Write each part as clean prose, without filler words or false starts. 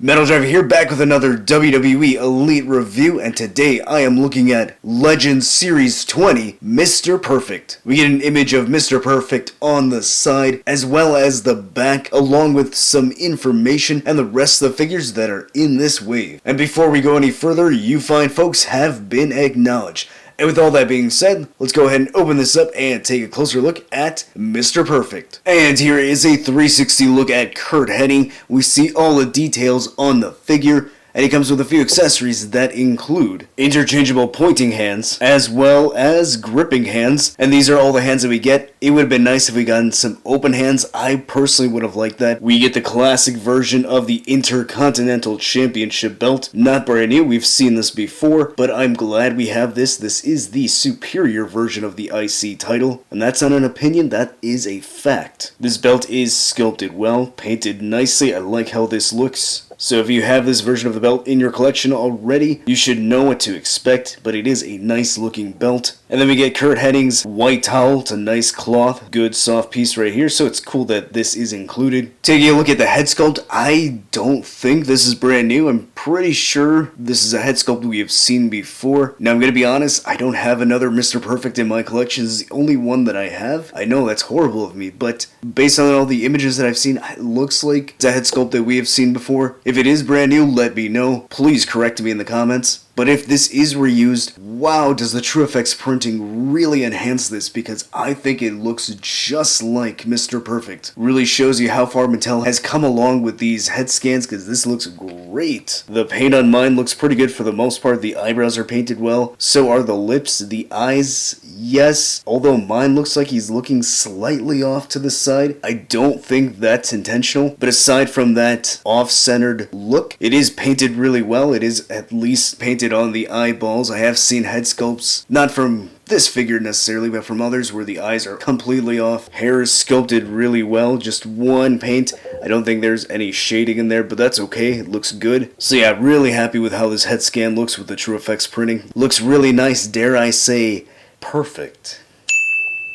Metal Driver here, back with another WWE Elite review, and today I am looking at Legends Series 20, Mr. Perfect. We get an image of Mr. Perfect on the side, as well as the back, along with some information and the rest of the figures that are in this wave. And before we go any further, you fine folks have been acknowledged. And with all that being said, let's go ahead and open this up and take a closer look at Mr. Perfect. And here is a 360 look at Curt Hennig. We see all the details on the figure, and he comes with a few accessories that include interchangeable pointing hands, as well as gripping hands. And these are all the hands that we get. It would have been nice if we gotten some open hands. I personally would have liked that. We get the classic version of the Intercontinental Championship belt. Not brand new, we've seen this before, but I'm glad we have this. This is the superior version of the IC title, and that's not an opinion, that is a fact. This belt is sculpted well, painted nicely. I like how this looks. So if you have this version of the belt in your collection already, you should know what to expect, but it is a nice looking belt. And then we get Curt Hennig's white towel. It's a nice cloth, good soft piece right here, so it's cool that this is included. Taking a look at the head sculpt, I don't think this is brand new. I'm pretty sure this is a head sculpt we have seen before. Now I'm going to be honest, I don't have another Mr. Perfect in my collection. This is the only one that I have. I know that's horrible of me, but based on all the images that I've seen, it looks like it's a head sculpt that we have seen before. If it is brand new, let me know. Please correct me in the comments. But if this is reused, wow, does the TrueFX printing really enhance this, because I think it looks just like Mr. Perfect. Really shows you how far Mattel has come along with these head scans, because this looks great. The paint on mine looks pretty good for the most part. The eyebrows are painted well. So are the lips, the eyes, yes. Although mine looks like he's looking slightly off to the side. I don't think that's intentional. But aside from that off-centered look, it is painted really well. It is at least painted on the eyeballs. I have seen head sculpts, not from this figure necessarily, but from others where the eyes are completely off. Hair is sculpted really well, just one paint. I don't think there's any shading in there, but that's okay, it looks good. So yeah, really happy with how this head scan looks with the TrueFX printing. Looks really nice, dare I say, perfect.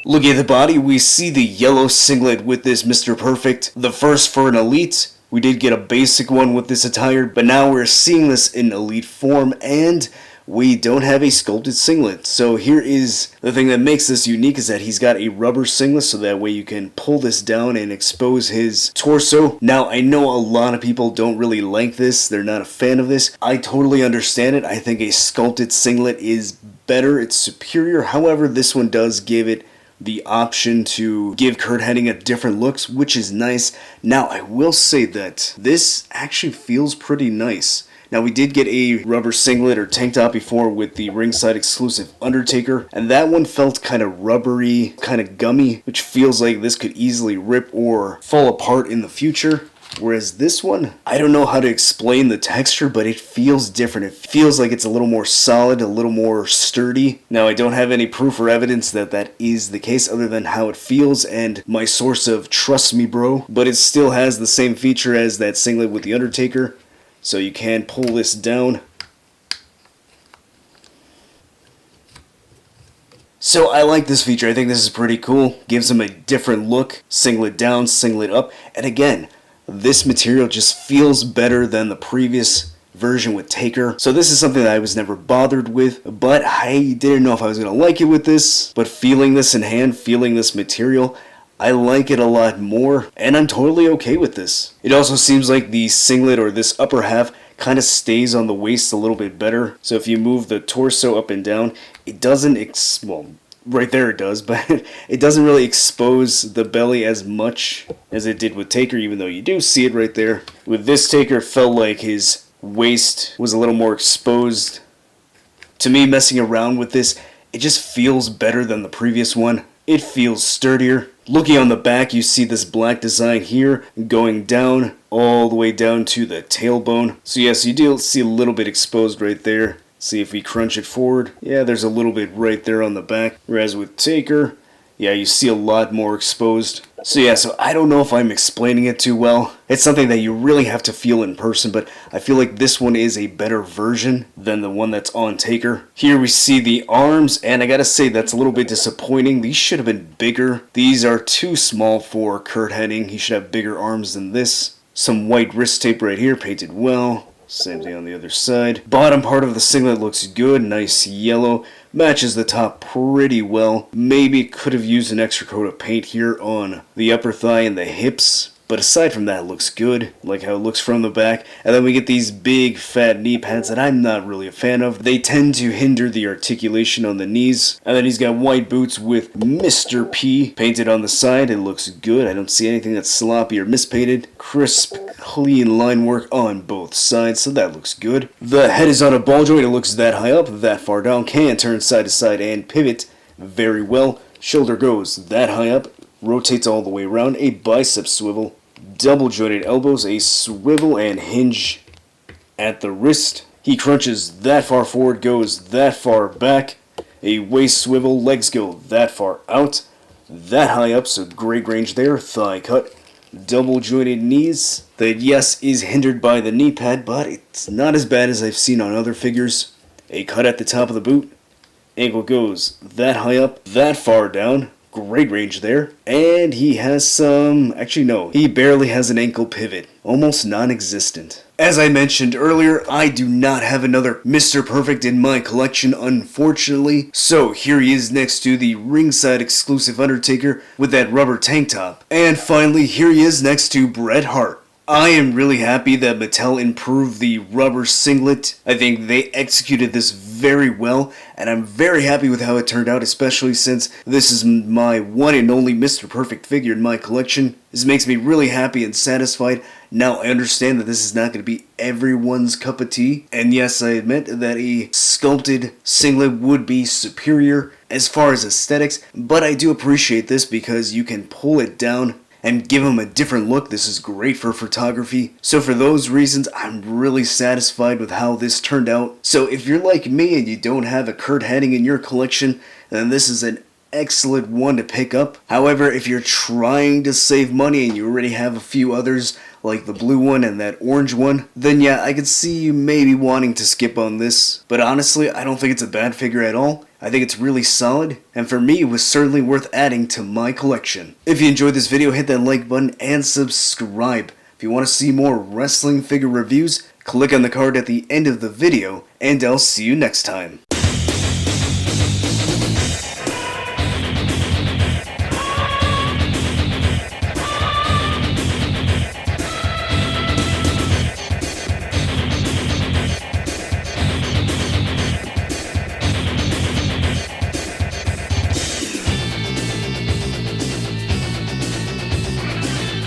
Looking at the body, we see the yellow singlet with this Mr. Perfect. The first for an Elite. We did get a basic one with this attire, but now we're seeing this in Elite form, and we don't have a sculpted singlet. So here is the thing that makes this unique, is that he's got a rubber singlet, so that way you can pull this down and expose his torso. Now, I know a lot of people don't really like this. They're not a fan of this. I totally understand it. I think a sculpted singlet is better. It's superior. However, this one does give it the option to give Curt Hennig a different looks, which is nice. Now, I will say that this actually feels pretty nice. Now, we did get a rubber singlet or tank top before with the ringside exclusive Undertaker, and that one felt kind of rubbery, kind of gummy, which feels like this could easily rip or fall apart in the future. Whereas this one, I don't know how to explain the texture, but it feels different. It feels like it's a little more solid, a little more sturdy. Now, I don't have any proof or evidence that that is the case other than how it feels and my source of trust me bro, but it still has the same feature as that singlet with the Undertaker. So you can pull this down. So I like this feature. I think this is pretty cool. Gives him a different look. Singlet down, singlet up. And again, this material just feels better than the previous version with Taker. So this is something that I was never bothered with, but I didn't know if I was going to like it with this. But feeling this in hand, feeling this material, I like it a lot more, and I'm totally okay with this. It also seems like the singlet, or this upper half, kind of stays on the waist a little bit better. So if you move the torso up and down, it doesn't, well, right there it does, but it doesn't really expose the belly as much as it did with Taker, even though you do see it right there. With this Taker, it felt like his waist was a little more exposed. To me, messing around with this, it just feels better than the previous one. It feels sturdier. Looking on the back, you see this black design here going down all the way down to the tailbone. So yes, you do see a little bit exposed right there. See if we crunch it forward. Yeah, there's a little bit right there on the back. Whereas with Taker, yeah, you see a lot more exposed. So yeah, so I don't know if I'm explaining it too well. It's something that you really have to feel in person, but I feel like this one is a better version than the one that's on Taker. Here we see the arms, and I gotta say that's a little bit disappointing. These should have been bigger. These are too small for Curt Hennig. He should have bigger arms than this. Some white wrist tape right here, painted well. Same thing on the other side. Bottom part of the singlet looks good, nice yellow. Matches the top pretty well. Maybe could have used an extra coat of paint here on the upper thigh and the hips. But aside from that, it looks good, like how it looks from the back. And then we get these big fat knee pads that I'm not really a fan of. They tend to hinder the articulation on the knees. And then he's got white boots with Mr. P painted on the side. It looks good. I don't see anything that's sloppy or mispainted. Crisp, clean line work on both sides, so that looks good. The head is on a ball joint. It looks that high up, that far down. Can turn side to side and pivot very well. Shoulder goes that high up. Rotates all the way around. A bicep swivel. Double jointed elbows, a swivel and hinge at the wrist. He crunches that far forward, goes that far back. A waist swivel, legs go that far out, that high up, so great range there. Thigh cut, double jointed knees. That, yes, is hindered by the knee pad, but it's not as bad as I've seen on other figures. A cut at the top of the boot. Ankle goes that high up, that far down. Great range there. And he has some... Actually, no. He barely has an ankle pivot. Almost non-existent. As I mentioned earlier, I do not have another Mr. Perfect in my collection, unfortunately. So here he is next to the ringside exclusive Undertaker with that rubber tank top. And finally, here he is next to Bret Hart. I am really happy that Mattel improved the rubber singlet. I think they executed this very well, and I'm very happy with how it turned out, especially since this is my one and only Mr. Perfect figure in my collection. This makes me really happy and satisfied. Now, I understand that this is not going to be everyone's cup of tea, and yes, I admit that a sculpted singlet would be superior as far as aesthetics, but I do appreciate this because you can pull it down and give them a different look. This is great for photography. So for those reasons, I'm really satisfied with how this turned out. So if you're like me and you don't have a Kurt Hennig in your collection, then this is an excellent one to pick up. However, if you're trying to save money and you already have a few others, like the blue one and that orange one, then yeah, I could see you maybe wanting to skip on this. But honestly, I don't think it's a bad figure at all. I think it's really solid, and for me, it was certainly worth adding to my collection. If you enjoyed this video, hit that like button and subscribe. If you want to see more wrestling figure reviews, click on the card at the end of the video, and I'll see you next time.